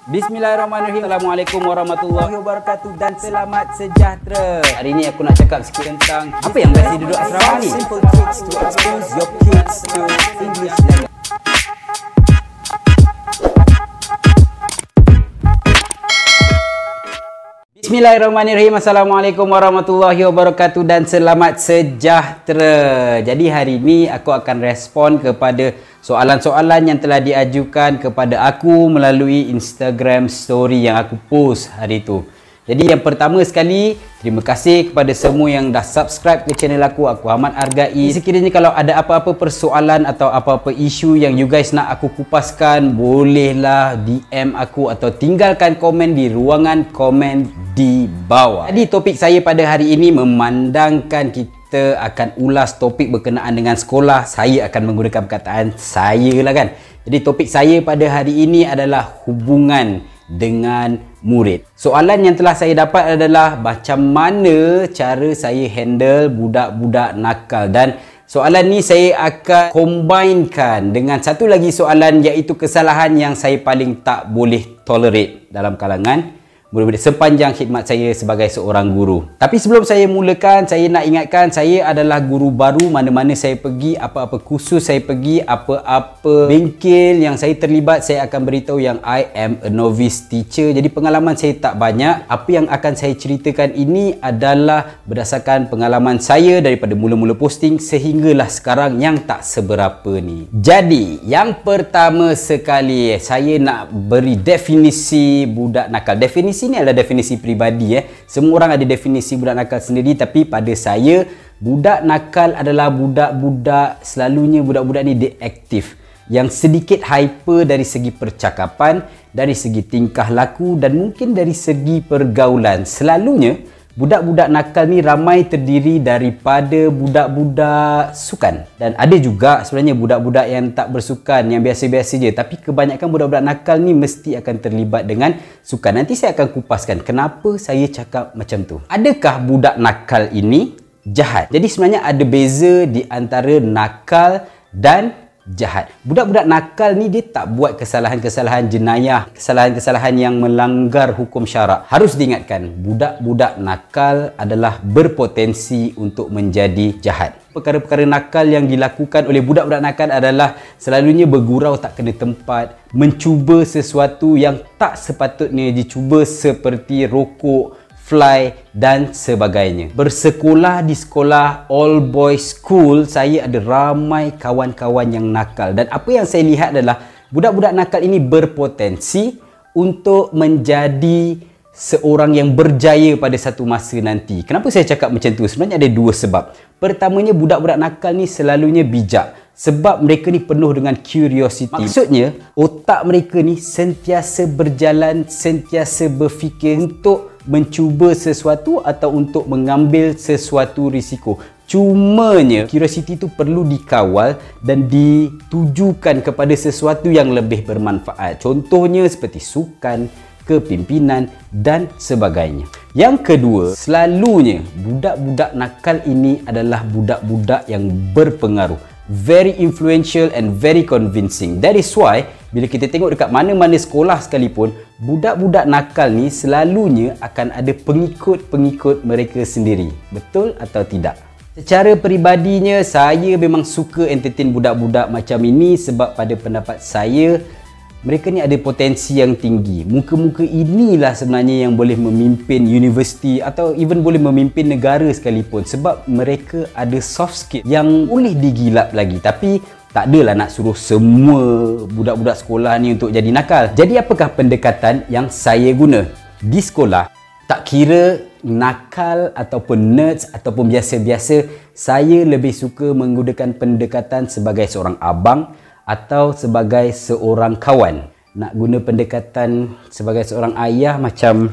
Bismillahirrahmanirrahim. Assalamualaikum warahmatullahi wabarakatuh dan selamat sejahtera. Hari ni aku nak cakap sikit tentang apa yang best di duduk asrama ni. Simple tricks to expose your kids to English language. Bismillahirrahmanirrahim. Assalamualaikum warahmatullahi wabarakatuh dan selamat sejahtera. Jadi hari ini aku akan respon kepada soalan-soalan yang telah diajukan kepada aku melalui Instagram story yang aku post hari itu. Jadi yang pertama sekali, terima kasih kepada semua yang dah subscribe ke channel aku. Aku amat hargai. Sekiranya kalau ada apa-apa persoalan atau apa-apa isu yang you guys nak aku kupaskan, bolehlah DM aku atau tinggalkan komen di ruangan komen di bawah. Jadi topik saya pada hari ini memandangkan kita akan ulas topik berkenaan dengan sekolah. Saya akan menggunakan perkataan saya lah kan. Jadi topik saya pada hari ini adalah hubungan dengan murid. Soalan yang telah saya dapat adalah macam mana cara saya handle budak-budak nakal, dan soalan ni saya akan combinekan dengan satu lagi soalan, iaitu kesalahan yang saya paling tak boleh tolerate dalam kalangan murid-murid sepanjang khidmat saya sebagai seorang guru. Tapi sebelum saya mulakan, saya nak ingatkan saya adalah guru baru. Mana-mana saya pergi, apa-apa kursus saya pergi, apa-apa bengkel yang saya terlibat, saya akan beritahu yang I am a novice teacher. Jadi pengalaman saya tak banyak. Apa yang akan saya ceritakan ini adalah berdasarkan pengalaman saya daripada mula-mula posting sehinggalah sekarang yang tak seberapa ni. Jadi yang pertama sekali, saya nak beri definisi budak nakal. Definisi ini adalah definisi peribadi. Semua orang ada definisi budak nakal sendiri, tapi pada saya, budak nakal adalah budak-budak, selalunya budak-budak ni dia aktif, yang sedikit hyper dari segi percakapan, dari segi tingkah laku dan mungkin dari segi pergaulan. Selalunya budak-budak nakal ni ramai terdiri daripada budak-budak sukan, dan ada juga sebenarnya budak-budak yang tak bersukan, yang biasa-biasa je, tapi kebanyakan budak-budak nakal ni mesti akan terlibat dengan sukan. Nanti saya akan kupaskan kenapa saya cakap macam tu. Adakah budak nakal ini jahat? Jadi sebenarnya ada beza di antara nakal dan jahat. Budak-budak nakal ni dia tak buat kesalahan-kesalahan jenayah, kesalahan-kesalahan yang melanggar hukum syarak. Harus diingatkan, budak-budak nakal adalah berpotensi untuk menjadi jahat. Perkara-perkara nakal yang dilakukan oleh budak-budak nakal adalah selalunya bergurau tak kena tempat, mencuba sesuatu yang tak sepatutnya dicuba seperti rokok, fly dan sebagainya. Bersekolah di sekolah all boys school, saya ada ramai kawan-kawan yang nakal, dan apa yang saya lihat adalah budak-budak nakal ini berpotensi untuk menjadi seorang yang berjaya pada satu masa nanti. Kenapa saya cakap macam tu? Sebenarnya ada dua sebab. Pertamanya, budak-budak nakal ni selalunya bijak sebab mereka ni penuh dengan curiosity. Maksudnya, otak mereka ni sentiasa berjalan, sentiasa berfikir untuk mencuba sesuatu atau untuk mengambil sesuatu risiko. Cumanya curiosity itu perlu dikawal dan ditujukan kepada sesuatu yang lebih bermanfaat. Contohnya seperti sukan, kepimpinan dan sebagainya. Yang kedua, selalunya budak-budak nakal ini adalah budak-budak yang berpengaruh, very influential and very convincing. That is why bila kita tengok dekat mana-mana sekolah sekalipun, budak-budak nakal ni selalunya akan ada pengikut-pengikut mereka sendiri. Betul atau tidak? Secara peribadinya, saya memang suka entertain budak-budak macam ini sebab pada pendapat saya, mereka ni ada potensi yang tinggi. Muka-muka inilah sebenarnya yang boleh memimpin universiti atau even boleh memimpin negara sekalipun, sebab mereka ada soft skill yang boleh digilap lagi. Tapi tak adalah nak suruh semua budak-budak sekolah ni untuk jadi nakal. Jadi apakah pendekatan yang saya guna? Di sekolah, tak kira nakal ataupun nerds ataupun biasa-biasa, saya lebih suka menggunakan pendekatan sebagai seorang abang atau sebagai seorang kawan. Nak guna pendekatan sebagai seorang ayah macam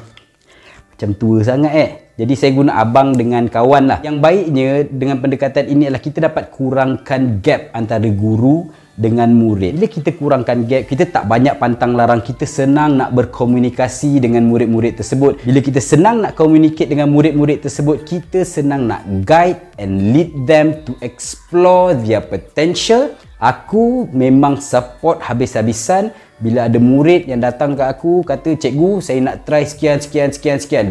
tua sangat Jadi saya guna abang dengan kawan lah. Yang baiknya dengan pendekatan ini adalah kita dapat kurangkan gap antara guru dengan murid. Bila kita kurangkan gap, kita tak banyak pantang larang, kita senang nak berkomunikasi dengan murid-murid tersebut. Bila kita senang nak communicate dengan murid-murid tersebut, kita senang nak guide and lead them to explore their potential. Aku memang support habis-habisan bila ada murid yang datang ke aku kata, cikgu saya nak try sekian,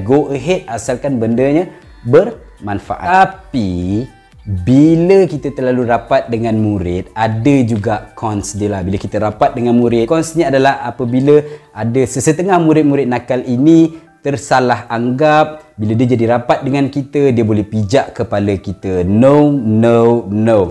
go ahead asalkan bendanya bermanfaat. Tapi bila kita terlalu rapat dengan murid, ada juga cons dia lah. Bila kita rapat dengan murid, consnya adalah apabila ada sesetengah murid-murid nakal ini tersalah anggap, bila dia jadi rapat dengan kita, dia boleh pijak kepala kita. No.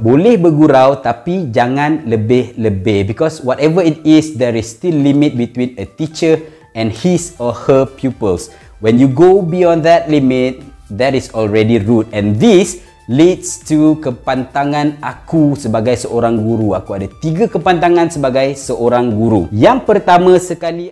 Boleh bergurau tapi jangan lebih-lebih, because whatever it is, there is still limit between a teacher and his or her pupils. When you go beyond that limit, that is already rude, and this leads to kepantangan aku sebagai seorang guru. Aku ada 3 kepantangan sebagai seorang guru. Yang pertama sekali,